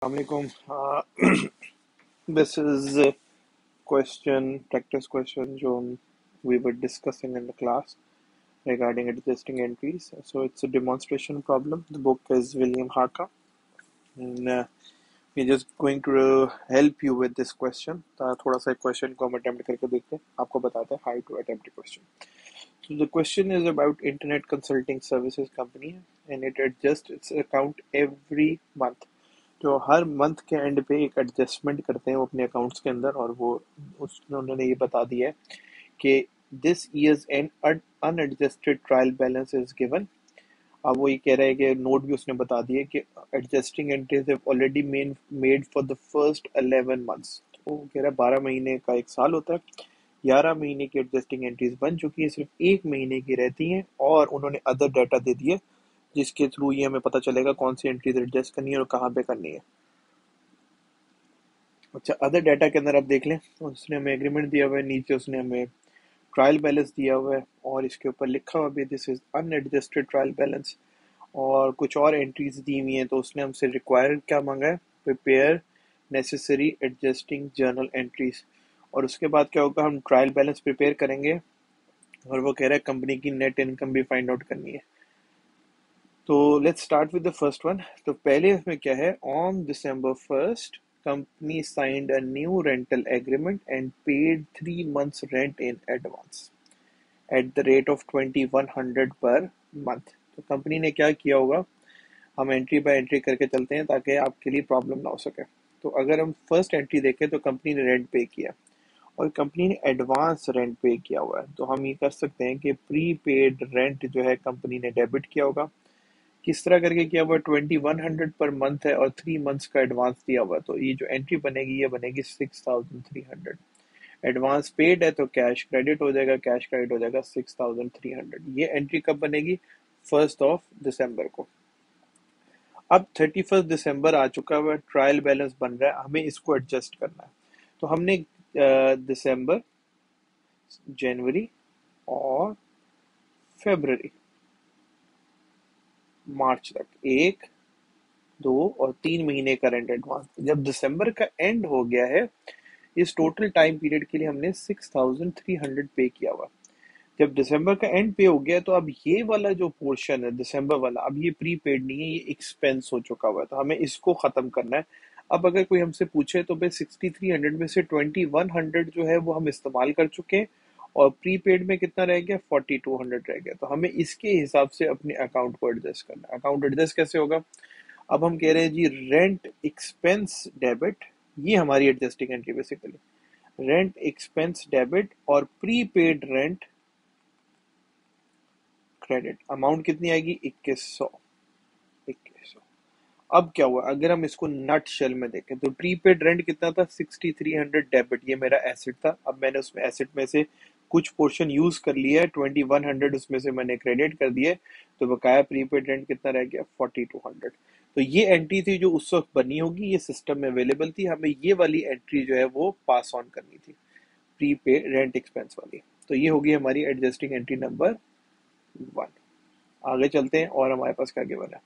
Assalamualaikum. This is a practice question, जो we were discussing in the class regarding adjusting entries. So it's a demonstration problem. The book is William Harka, and we're just going to help you with this question. थोड़ा सा question को हम attempt करके देखते हैं. आपको बताते हैं how to attempt the question. So the question is about internet consulting services company, and it adjusts its account every month. जो हर मंथ के एंड पे एक एडजस्टमेंट करते हैं वो अपने अकाउंट्स के अंदर, और वो उन्होंने ये बता दिया है कि this years and unadjusted trial balance is given. अब वो ये कह रहा है कि नोट भी उसने बता दिया कि adjusting entries have already made for the first 11 months. तो वो कह रहा है 12 महीने का एक साल होता है, 11 महीने की एडजस्टिंग एंट्रीज बन चुकी है, सिर्फ एक महीने की रहती हैं, और उन्होंने अदर डाटा दे दिए जिसके थ्रू ये हमें पता चलेगा कौन सी एंट्रीज एडजस्ट करनी है और कहाँ पे करनी है. अच्छा, अदर डाटा के अंदर आप देख लें, उसने हमें एग्रीमेंट दिया हुआ है, नीचे उसने हमें ट्रायल बैलेंस दिया हुआ है, और इसके ऊपर लिखा हुआ भी this is unadjusted trial balance, और कुछ और एंट्रीज दी हुई हैं. तो उसने हमसे रिक्वायर्ड क्या मांगा है, prepare necessary adjusting journal entries. और उसके बाद क्या होगा, हम ट्रायल बैलेंस प्रिपेयर करेंगे, और वो कह रहा है कंपनी की नेट इनकम भी फाइंड आउट करनी है. तो let's start with the first one. तो पहले इसमें क्या है, on December 1st company signed a new rental agreement and paid 3 months rent in advance at the rate of 2100 per month. तो कंपनी ने क्या किया होगा, हम एंट्री बाय एंट्री करके चलते हैं ताकि आपके लिए प्रॉब्लम ना हो सके. तो अगर हम फर्स्ट एंट्री देखें तो कंपनी ने रेंट पे किया, और कंपनी ने एडवांस रेंट पे किया हुआ है. तो हम ये कर सकते हैं कि प्री पेड रेंट जो है कंपनी ने डेबिट किया होगा. किस तरह करके किया हुआ, 2100 पर मंथ है और 3 मंथ्स का एडवांस दिया हुआ. तो ये जो एंट्री बनेगी ये बनेगी 6300. एडवांस पेड है तो कैश क्रेडिट हो जाएगा, कैश क्रेडिट हो जाएगा 6300. ये एंट्री कब बनेगी, 1 December को. अब 31 December आ चुका हुआ, ट्रायल बैलेंस बन रहा है, हमें इसको एडजस्ट करना है. तो हमने दिसंबर, जनवरी और फरवरी, मार्च तक 1, 2 और 3 महीने का रेंट एडवांस. जब दिसंबर का एंड हो गया है, इस टोटल टाइम पीरियड के लिए हमने 6300 पे किया हुआ. जब दिसंबर का एंड पे हो गया तो अब ये वाला जो पोर्शन है दिसंबर वाला, अब ये प्री पेड नहीं है, ये एक्सपेंस हो चुका हुआ है. तो हमें इसको खत्म करना है. अब अगर कोई हमसे पूछे तो भाई 6300 में से 2100 जो है वो हम इस्तेमाल कर चुके हैं, और प्री पेड में कितना रह गया, 4200 रह गया. तो हमें इसके हिसाब से अपने अकाउंट को एडजस्ट करना है. अकाउंट एडजस्ट कैसे होगा, अब हम कह रहे हैं जी रेंट एक्सपेंस डेबिट, ये हमारी adjusting entry basically, rent expense debit और prepaid rent credit. Amount कितनी आएगी, 2100. अब क्या हुआ, अगर हम इसको नट शेल में देखें तो प्रीपेड रेंट कितना था, 6300 डेबिट, ये मेरा एसेट था. अब मैंने उसमें एसेट में से कुछ पोर्शन यूज कर लिया है, 2100 उसमें से मैंने क्रेडिट कर दिए, तो बकाया प्रीपेड रेंट कितना रह गया, 4200. तो ये एंट्री थी जो उस वक्त बनी होगी, ये सिस्टम में अवेलेबल थी, हमें ये वाली एंट्री जो है वो पास ऑन करनी थी, प्रीपेड रेंट एक्सपेंस वाली. तो ये होगी हमारी एडजस्टिंग एंट्री नंबर 1. आगे चलते हैं और हमारे पास क्या गिवन है,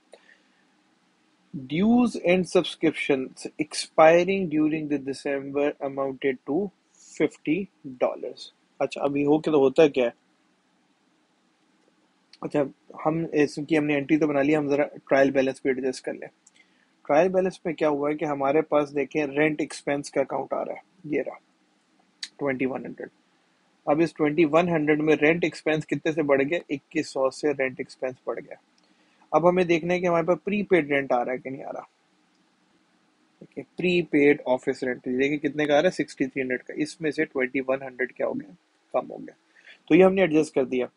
dues and subscriptions expiring during the December amounted to $50. अच्छा, अभी हो के तो होता है क्या है. अच्छा, हम इसकी हमने एंट्री तो बना ली, हम जरा ट्रायल बैलेंस पे एडजस्ट कर लें. ट्रायल बैलेंस में क्या हुआ है कि हमारे पास देखें रेंट एक्सपेंस का अकाउंट आ रहा है, ये रहा 2100. अब इस 2100 में रेंट एक्सपेंस कितने से बढ़ गया, 2100 से रेंट एक्सपेंस बढ़ गया. अब हमें देखना है कि हमारे पास प्री पेड रेंट आ रहा है कि नहीं आ रहा. देखिए प्री पेड ऑफिस रेंट, देखिए कितने का आ रहा है, 6300 का, इसमें से 2100 क्या हो गया, कम हो गया. तो ये हमने एडजस्ट कर दिया.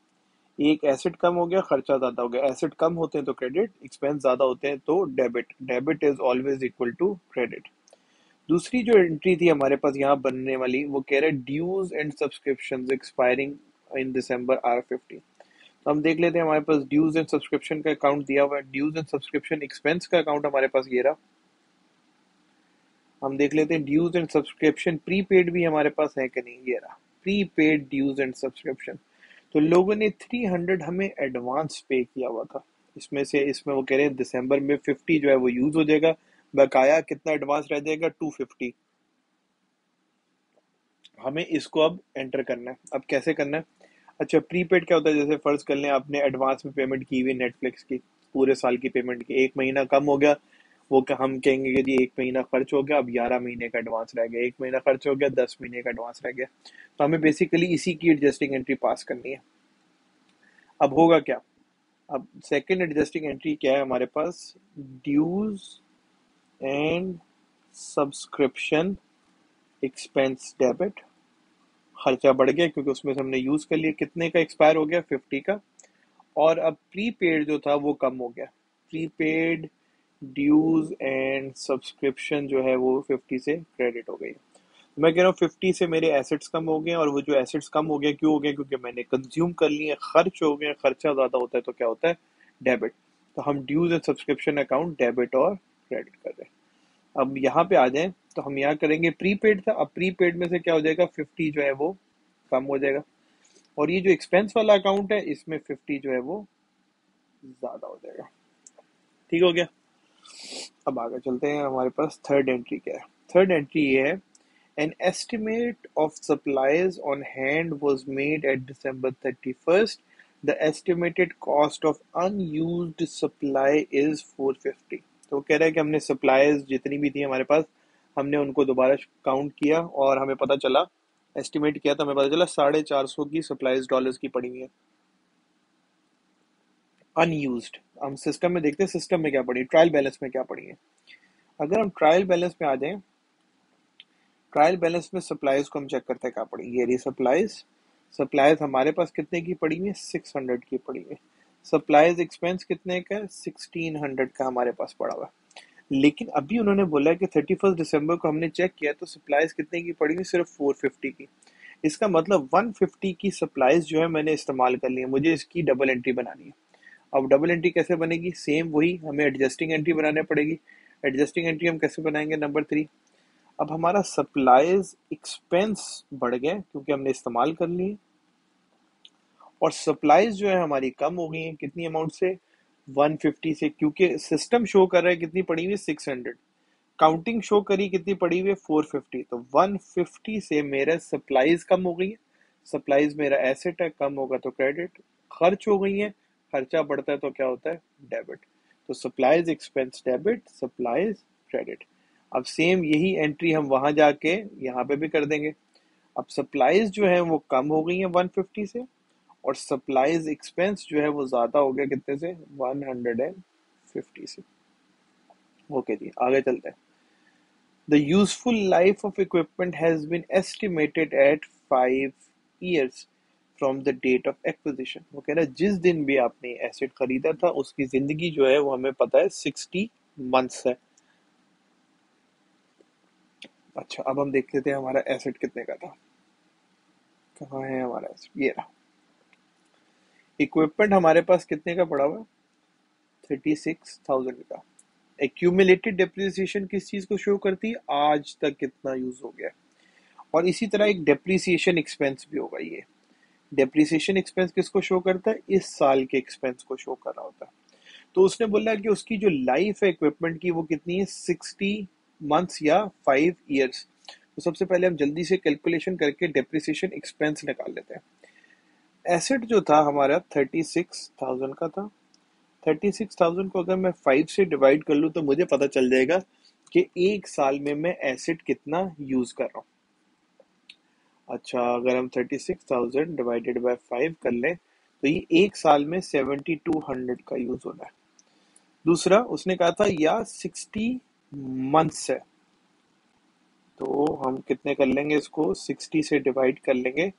एक एसेट कम हो गया, खर्चा ज्यादा हो गया. एसेट कम होते हैं तो क्रेडिट, एक्सपेंस ज्यादा होते हैं तो debit. Debit is always equal to credit. दूसरी जो एंट्री थी हमारे पास यहाँ बनने वाली, वो कह रहे हैं dues and subscriptions expiring in December are 50. तो हम देख लेते हैं, हमारे पास ड्यूज एंड सब्सक्रिप्शन का अकाउंट दिया हुआ है. ड्यूज एंड सब्सक्रिप्शन एक्सपेंस का अकाउंट हमारे पास ये रहा. हम देख लेते हैं ड्यूज एंड सब्सक्रिप्शन प्रीपेड भी हमारे पास है कि नहीं, ये रहा प्रीपेड ड्यूज एंड सब्सक्रिप्शन. तो लोगों ने 300 हमें एडवांस पे किया हुआ था. इसमें वो कह रहे हैं दिसंबर में 50 जो है वो यूज हो जाएगा, बकाया कितना एडवांस रह जाएगा, 250। हमें इसको अब एंटर करना है। अब कैसे करना है? अच्छा, प्रीपेड क्या होता है? जैसे फर्ज कर लें आपने एडवांस में पेमेंट की हुई नेटफ्लिक्स की, पूरे साल की पेमेंट की, एक महीना कम हो गया, वो हम कहेंगे कि जी एक महीना खर्च हो गया, अब 11 महीने का एडवांस रह गया, एक महीना खर्च हो गया, 10 महीने का एडवांस रह गया। तो हमें बेसिकली इसी की एडजस्टिंग एंट्री पास करनी है। अब होगा क्या? अब सेकंड एडजस्टिंग एंट्री क्या है हमारे पास? Dues and subscription expense debit. खर्चा बढ़ गया क्योंकि उसमें से हमने यूज कर लिया, कितने का एक्सपायर हो गया, 50 का। और अब प्रीपेड जो था वो कम हो गया, प्रीपेड ड्यूज एंड सब्सक्रिप्शन जो है वो 50 से क्रेडिट हो गई। मैं कह रहा हूँ 50 से मेरे एसेट्स कम हो गए, और वो जो एसेट्स कम हो गए क्यों हो गए? क्योंकि मैंने कंज्यूम कर लिए, खर्च हो गए, खर्चा ज्यादा होता है तो क्या होता है? डेबिट। तो हम dues and subscription account debit और क्रेडिट कर रहे हैं। अब यहाँ पे आ जाए तो हम यहाँ करेंगे, प्रीपेड था, अब प्रीपेड में से क्या हो जाएगा, 50 जो है वो कम हो जाएगा, और ये जो एक्सपेंस वाला अकाउंट है इसमें 50 जो है वो ज्यादा हो जाएगा। ठीक हो गया? अब आगे चलते हैं, हमारे पास थर्ड एंट्री क्या है? थर्ड एंट्री ये है, an estimate of supplies on hand was made at December 31st. The estimated cost of unused supply is 450. तो कह रहा है कि हमने सप्लाईज जितनी भी थी हमारे पास, हमने उनको दोबारा काउंट किया और हमें पता चला, एस्टिमेट किया तो हमें पता चला 450 की सप्लाईज डॉलर्स की पड़ी हुई है अनयूज्ड। हम सिस्टम में देखते हैं, सिस्टम में क्या पड़ी, ट्रायल बैलेंस में क्या पड़ी है। अगर हम ट्रायल बैलेंस में आ जाएं, ट्रायल बैलेंस में सप्लाईज को हम चेक करते हैं क्या पड़ी, ये रही सप्लाईज। सप्लाईज हमारे पास कितने की पड़ी हुई है? 600 की पड़ी है। सप्लाईज एक्सपेंस कितने का है? 1600 का हमारे पास पड़ा हुआ है। लेकिन अभी उन्होंने बोला कि 31 दिसंबर को हमने चेक किया तो सप्लाईज कितने की पड़ी हुई? सिर्फ 450 की। इसका मतलब 150 की सप्लाईज जो है मैंने इस्तेमाल कर ली है, मुझे इसकी डबल एंट्री बनानी है। अब डबल एंट्री कैसे बनेगी? सेम वही, हमें एडजस्टिंग एंट्री बनाने पड़ेगी। एडजस्टिंग एंट्री हम कैसे बनाएंगे? नंबर 3। अब हमारा सप्लाईज एक्सपेंस बढ़ गया क्योंकि हमने इस्तेमाल कर लिए, और सप्लाईज जो है हमारी कम हो गई है, कितनी अमाउंट से? 150 से, क्योंकि सिस्टम शो कर रहा है कितनी पड़ी हुई है? 600। काउंटिंग शो करी कितनी पड़ी हुई है? 450। तो 150 से मेरा सप्लाईज कम हो गई है, सप्लाईज मेरा एसेट है, कम होगा तो क्रेडिट। खर्च हो गई है, खर्चा बढ़ता है तो क्या होता है? डेबिट। तो supplies expense debit, supplies credit. अब सेम यही एंट्री हम वहां जाके यहाँ पे भी कर देंगे। अब सप्लाईज जो है वो कम हो गई है 150 से, और सप्लाईज एक्सपेंस जो है वो ज्यादा हो गया कितने से? 150 से। ओके जी, आगे चलते हैं। The useful life of equipment has been estimated at 5 years from the date of acquisition. वो कह रहा है जिस दिन भी आपने एसेट खरीदा था उसकी जिंदगी जो है वो हमें पता है 60 मंथ्स है। अच्छा, अब हम देख लेते हैं हमारा एसेट कितने का था। कहाँ है हमारा एसेट? ये रहा। इक्विपमेंट हमारे पास कितने का पड़ा हुआ है? 36,000 का। एक्यूमुलेटेड डेप्रिसिएशन किस चीज को शो करती है? आज तक कितना यूज हो गया है। और इसी तरह एक डेप्रिसिएशन एक्सपेंस भी होगा। ये डेप्रिसिएशन एक्सपेंस किसको शो करता है? इस साल के एक्सपेंस को शो कर रहा होता है। तो उसने बोला कि उसकी जो लाइफ है इक्विपमेंट की वो कितनी है? 60 मंथ्स या 5 years। तो सबसे पहले हम जल्दी से कैलकुलेशन करके डेप्रिसिएशन एक्सपेंस निकाल लेते हैं। एसेट जो था हमारा 36,000 का था। 36,000 को अगर मैं 5 से डिवाइड कर लूँ तो मुझे पता चल जाएगा कि एक साल में मैं एसेट कितना यूज कर रहा हूँ। अच्छा, अगर हम 36,000 डिवाइडेड बाय 5 कर लें तो ये एक साल में 7200 का यूज होना है। दूसरा उसने कहा था या 60 मंथ्स है, तो हम कितने कर लेंगे? इसको 60 से डिवाइड कर लेंगे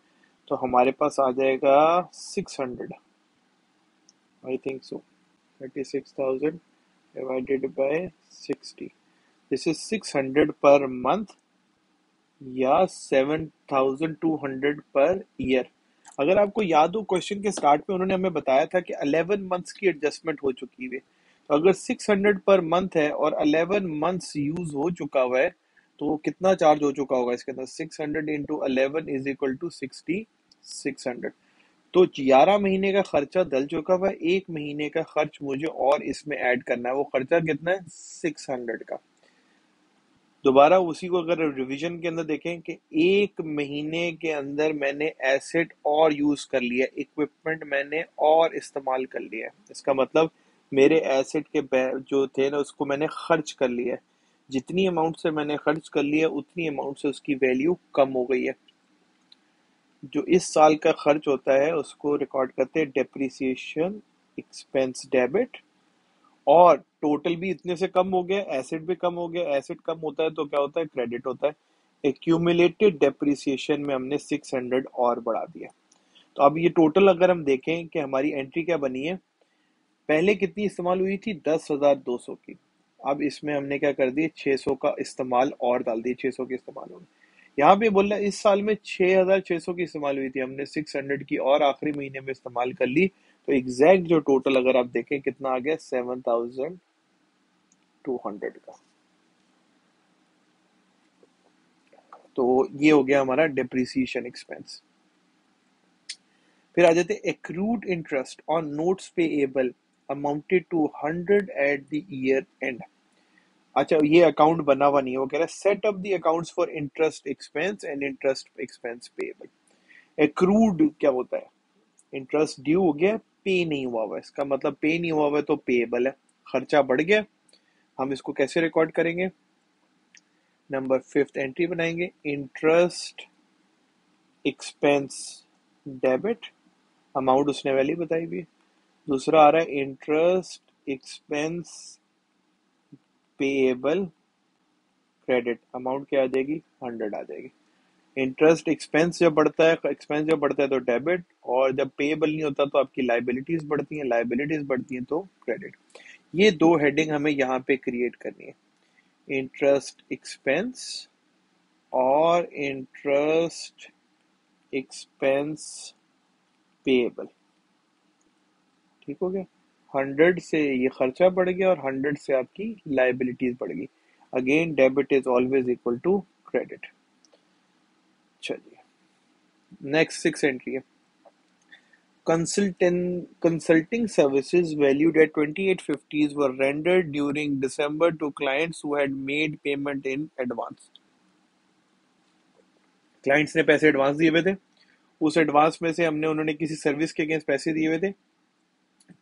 तो हमारे पास आ जाएगा 600, I think so. 36,000 divided by 60, this is 600 per month या 7,200 पर ईयर। अगर आपको याद हो क्वेश्चन के स्टार्ट पे उन्होंने हमें बताया था कि 11 मंथ्स की एडजस्टमेंट हो चुकी है। तो अगर 600 पर मंथ है और 11 मंथ्स यूज हो चुका हुआ है तो कितना चार्ज हो चुका होगा इसके अंदर? 600 इंटू 11 इज इक्वल टू 6,600। तो 11 महीने का खर्चा डल चुका हुआ है, एक महीने का खर्च मुझे और इसमें ऐड करना है। वो खर्चा कितना है? 600 का। दोबारा उसी को अगर रिवीजन के अंदर देखें कि एक महीने के अंदर मैंने एसेट और यूज कर लिया, इक्विपमेंट मैंने और इस्तेमाल कर लिया, इसका मतलब मेरे एसेट के जो थे ना उसको मैंने खर्च कर लिया, जितनी अमाउंट से मैंने खर्च कर लिया उतनी अमाउंट से उसकी वैल्यू कम हो गई है। जो इस साल का खर्च होता है उसको रिकॉर्ड करते हैं डेप्रिसिएशन एक्सपेंस डेबिट, और टोटल भी इतने से कम हो गया, एसेट भी कम हो गया, एसेट कम होता है तो क्या होता है, क्रेडिट होता है। एक्यूमुलेटेड डेप्रिसिएशन में हमने 600 और बढ़ा दिया। तो अब ये टोटल अगर हम देखें कि हमारी एंट्री क्या बनी है, पहले कितनी इस्तेमाल हुई थी, 10,200 की, अब इसमें हमने क्या कर दिया, 600 का इस्तेमाल और डाल दिए, 600 की इस्तेमाल हो गई। यहाँ पे बोल रहा है इस साल में 6,600 की इस्तेमाल हुई थी, हमने 600 की और आखिरी महीने में इस्तेमाल कर ली, तो एग्जैक्ट जो टोटल अगर आप देखें कितना आ गया, 7,200 का। तो ये हो गया हमारा डेप्रिसिएशन एक्सपेंस। फिर आ जाते accrued interest on notes payable amounted to 100 at the year end. अच्छा, ये अकाउंट बना हुआ नहीं है, वो कह रहा है set up the accounts for interest expense and interest expense payable. Accrued क्या होता है, इंटरेस्ट ड्यू हो गया, पे नहीं हुआ हुआ, इसका मतलब पे नहीं हुआ हुआ तो पेएबल है, खर्चा बढ़ गया। हम इसको कैसे रिकॉर्ड करेंगे, नंबर 5th एंट्री बनाएंगे, इंटरेस्ट एक्सपेंस डेबिट, अमाउंट उसने वैल्यू बताई हुई है। दूसरा आ रहा है interest expense payable credit, amount क्या आ जाएगी, 100 आ जाएगी। इंटरेस्ट एक्सपेंस जब बढ़ता है, एक्सपेंस जब बढ़ता है तो डेबिट, और जब पेएबल नहीं होता तो आपकी लाइबिलिटीज बढ़ती हैं, लाइबिलिटीज बढ़ती हैं तो क्रेडिट। ये दो हेडिंग हमें यहाँ पे क्रिएट करनी है, इंटरेस्ट एक्सपेंस और इंटरेस्ट एक्सपेंस पेएबल। ठीक हो गया, 100 से ये खर्चा बढ़ गया और 100 से आपकी लाइबिलिटीज बढ़ गई। Again debit is always equal to credit. चलिए नेक्स्ट 6 एंट्री है, consulting services valued at 2850s were rendered during December to clients who had made payment in advance। Clients ने पैसे एडवांस दिए हुए थे, उस एडवांस में से हमने उन्होंने किसी सर्विस के अगेंस्ट पैसे दिए हुए थे,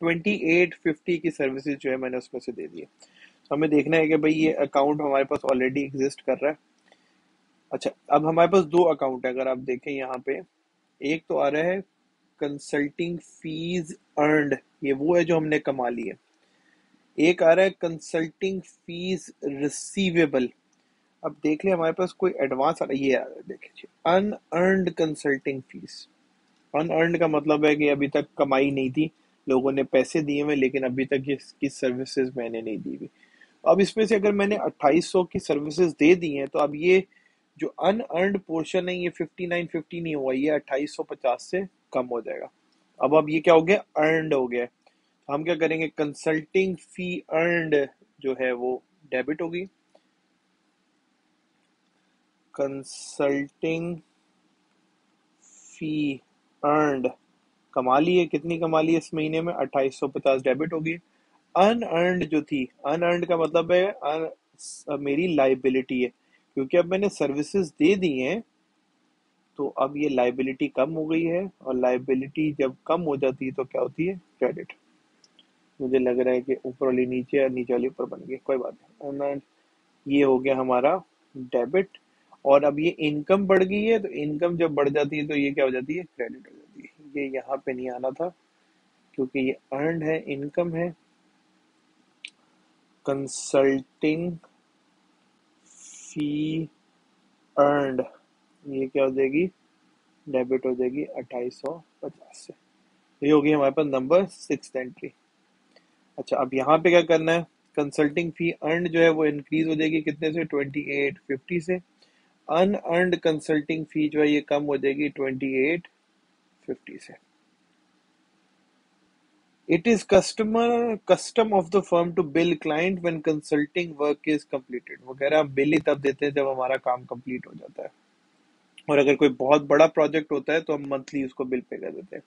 2850 की सर्विसेज जो है मैंने उसमें से दे दी है। तो हमें देखना है कि भाई ये अकाउंट हमारे पास ऑलरेडी एग्जिस्ट कर रहा है। अच्छा, अब हमारे पास दो अकाउंट है, अगर आप देखें यहाँ पे, एक तो आ रहा है कंसल्टिंग फीस अर्नड, ये वो है जो हमने कमा ली है। एक आ रहा है कंसल्टिंग फीस रिसीवेबल। अब देख ले हमारे पास कोई एडवांस आ रहा है, ये आ रहा है, देखिए अनअर्नड कंसल्टिंग फीस। अनअर्नड का मतलब है कि अभी तक कमाई नहीं थी, लोगों ने पैसे दिए हुए लेकिन अभी तक इसकी सर्विसेज मैंने नहीं दी हुई। अब इसमें से अगर मैंने 2800 की सर्विसेज दे दी हैं तो अब ये जो अनअर्नड पोर्शन है ये 5950 नहीं हुआ, ये 2850 से कम हो जाएगा। अब ये क्या हो गया, अर्नड हो गया। हम क्या करेंगे, कंसल्टिंग फी अर्नड जो है वो डेबिट होगी, कंसल्टिंग फी अर्नड कमा ली है, कितनी कमा ली है इस महीने में, 2850 डेबिट होगी। अनअर्नड जो थी, अनअर्नड का मतलब है मेरी लाइबिलिटी है, क्योंकि अब मैंने सर्विसेज दे दी हैं तो अब ये लाइबिलिटी कम हो गई है, और लाइबिलिटी जब कम हो जाती है तो क्या होती है, क्रेडिट। मुझे लग रहा है कि ऊपर वाली नीचे और नीचे वाली ऊपर बन गई, कोई बात नहीं। अनअर्नड ये हो गया हमारा डेबिट, और अब ये इनकम बढ़ गई है, तो इनकम जब बढ़ जाती है तो ये क्या हो जाती है, क्रेडिट हो जाती है। ये यहाँ पे नहीं आना था क्योंकि ये अर्नड है, इनकम है। कंसल्टिंग फी अर्नड ये क्या हो जाएगी, डेबिट हो जाएगी 2850 से। ये होगी हमारे पास नंबर 6 एंट्री। अच्छा, अब यहाँ पे क्या करना है, कंसल्टिंग फी अर्नड जो है वो इंक्रीज हो जाएगी कितने से, 2850 से। अनअर्नड कंसल्टिंग फी जो है ये कम हो जाएगी 2850 से। It is custom of the firm to bill client when consulting work is completed। वो कह रहा है हम बिल ही तब देते हैं जब हमारा काम कंप्लीट हो जाता है, और अगर कोई बहुत बड़ा प्रोजेक्ट होता है तो हम मंथली उसको बिल पे कर देते हैं।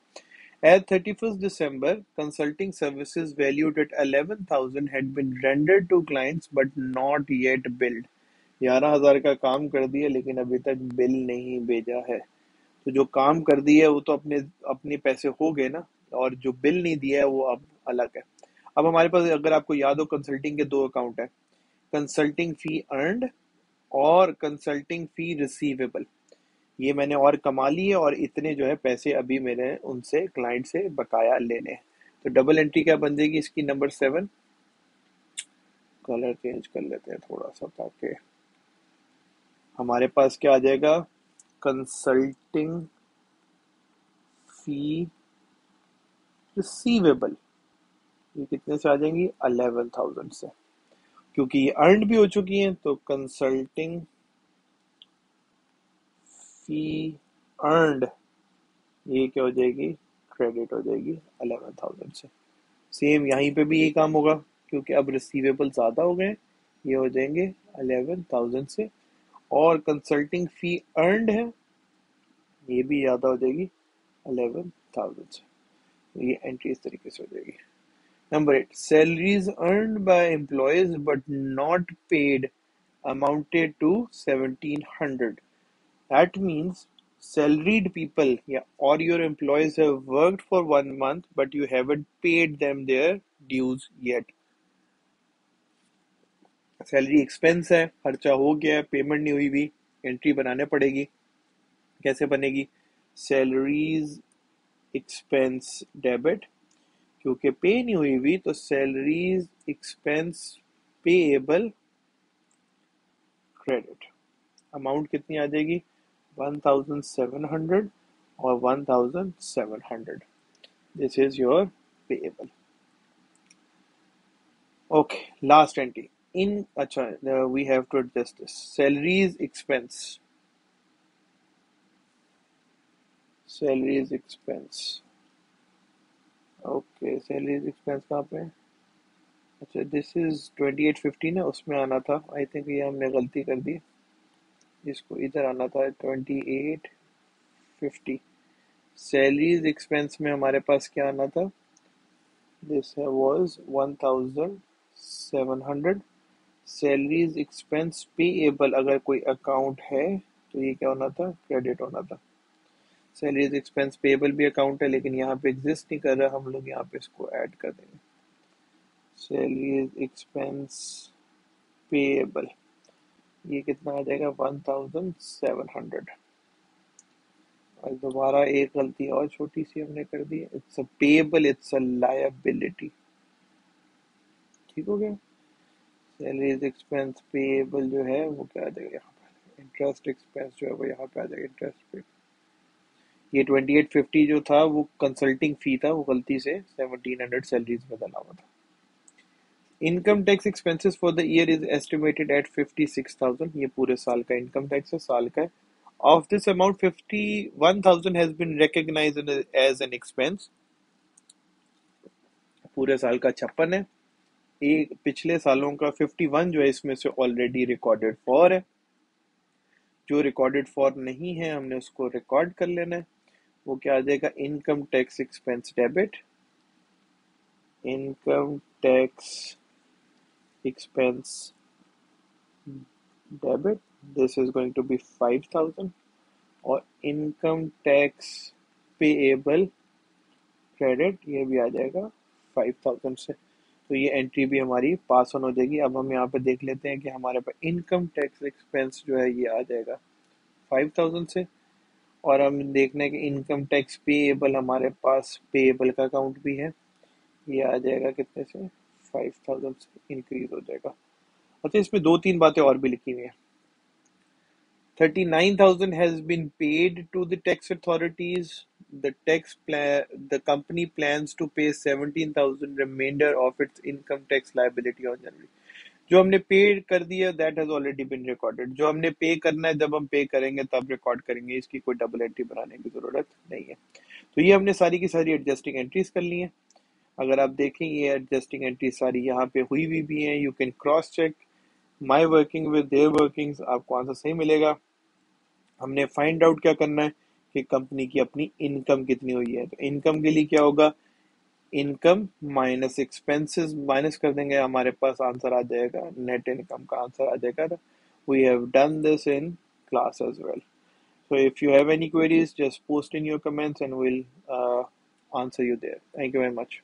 At 31st December, consulting services valued at 11,000 had been rendered to clients but not yet billed। 11,000 का काम कर दिया लेकिन अभी तक बिल नहीं भेजा है। तो जो काम कर दिया है वो तो अपने अपने पैसे हो गए ना, और जो बिल नहीं दिया है वो अब अलग है। अब हमारे पास, अगर आपको याद हो, कंसल्टिंग के दो अकाउंट है, कंसल्टिंग फी अर्नड और कंसल्टिंग फी रिसीवेबल। ये मैंने और कमा लिए और इतने जो है पैसे अभी मेरे उनसे क्लाइंट से बकाया लेने हैं। तो डबल एंट्री क्या बन जाएगी इसकी, नंबर 7। कलर चेंज कर लेते हैं थोड़ा सा ताकि हमारे पास क्या आ जाएगा, कंसल्टिंग फी रिसीवेबल। ये कितने से आ जाएंगी, 11,000 से, क्योंकि ये अर्नड भी हो चुकी हैं। तो कंसल्टिंग फी अर्नड, ये क्या हो जाएगी, क्रेडिट हो जाएगी 11,000 से। सेम यहीं पे भी यही काम होगा, क्योंकि अब रिसीवेबल ज़्यादा हो गए, ये हो जाएंगे 11,000 से। और कंसल्टिंग फी अर्नड है, ये भी ज़्यादा हो जाएगी 11,000 से। तो ये एंट्री इस तरीके से हो जाएगी। Number 8, salaries earned by employees but not paid amounted to 1,700. That means salaried people, yeah, or your employees have worked for 1 month but you haven't paid them their dues yet. Salary expense है, खर्चा हो गया है, payment नहीं हुई भी, entry बनाने पड़ेगी। कैसे बनेगी, सैलरीज एक्सपेंस डेबिट, क्योंकि पे नहीं हुई भी तो salaries expense payable credit. Amount कितनी आ जाएगी, 1,700 और 1,700। This is your payable. Okay, last entry in, अच्छा, we have to adjust this, salaries expense, salaries expense. Okay, salaries expense कहाँ पे है, अच्छा दिस इज 2815 है, उसमें आना था। आई थिंक ये हमने गलती कर दी, इसको इधर आना था 2850। सैलरीज एक्सपेंस में हमारे पास क्या आना था, this was 1,700। Salaries expense payable, अगर कोई अकाउंट है तो ये क्या होना था, क्रेडिट होना था। सैलरीज एक्सपेंस पेएबल भी अकाउंट है लेकिन यहाँ पे एग्जिस्ट नहीं कर रहा, हम लोग यहाँ पे इसको ऐड कर देंगे, सैलरीज एक्सपेंस पेएबल। ये कितना आ जाएगा, 1,700। और दोबारा एक गलती और छोटी सी हमने कर दी, it's a payable, it's a liability. ठीक हो गया, सैलरीज एक्सपेंस पेएबल जो है वो क्या आ जाएगा यहाँ पे, इंटरेस्ट एक्सपेंस जो है वो यहाँ पे आ जाएगा, इंटरेस्ट पे। ये 2850 जो था वो कंसल्टिंग फी था, वो गलती से 1,700 सैलरीज में डाला हुआ था। Income tax expenses for the year is estimated at 56,000। ये पूरे साल का इनकम टैक्स है, साल का है। Of this amount 51,000 has been recognised as an expense. पूरे साल का 56 है, एक पिछले सालों का 51 जो है इसमें से ऑलरेडी रिकॉर्डेड फॉर है। जो रिकॉर्डेड फॉर नहीं है हमने उसको रिकॉर्ड कर लेना है। वो क्या आ जाएगा, income tax expense debit, income tax expense debit, this is going to be 5,000। और इनकम टैक्स पेएबल क्रेडिट, ये भी आ जाएगा 5,000 से। तो ये एंट्री भी हमारी पास ऑन हो जाएगी। अब हम यहाँ पे देख लेते हैं कि हमारे पास इनकम टैक्स एक्सपेंस जो है ये आ जाएगा 5,000 से। और हम देखना है कि इनकम टैक्स पेएबल, हमारे पास पेएबल का अकाउंट भी है, ये आ जाएगा कितने से, 5,000 से इंक्रीज हो जाएगा। अच्छा, इसमें दो तीन बातें और भी लिखी हुई हैं। 39,000 has been paid to the tax authorities. The company plans to pay 17,000 remainder of its income tax liability on January. जो हमने पे कर दिया that has already been recorded. जो हमने पे करना है जब हम पे करेंगे तब रिकॉर्ड करेंगे, इसकी कोई डबल एंट्री बनाने की जरूरत नहीं है। तो ये हमने सारी की सारी एडजस्टिंग एंट्रीज कर ली हैं। अगर आप देखें ये एडजस्टिंग एंट्री सारी यहाँ पे हुई भी हैं, you can cross check my working with their workings, आपको आंसर सही मिलेगा। हमने फाइंड आउट क्या करना है कि कंपनी की अपनी इनकम कितनी हुई है। तो इनकम के लिए क्या होगा, इनकम माइनस एक्सपेंसेस माइनस कर देंगे, हमारे पास आंसर आ जाएगा, नेट इनकम का आंसर आ जाएगा we have done this in class as well. So if you have any queries, just post in your comments and we'll answer you there. Thank you very much.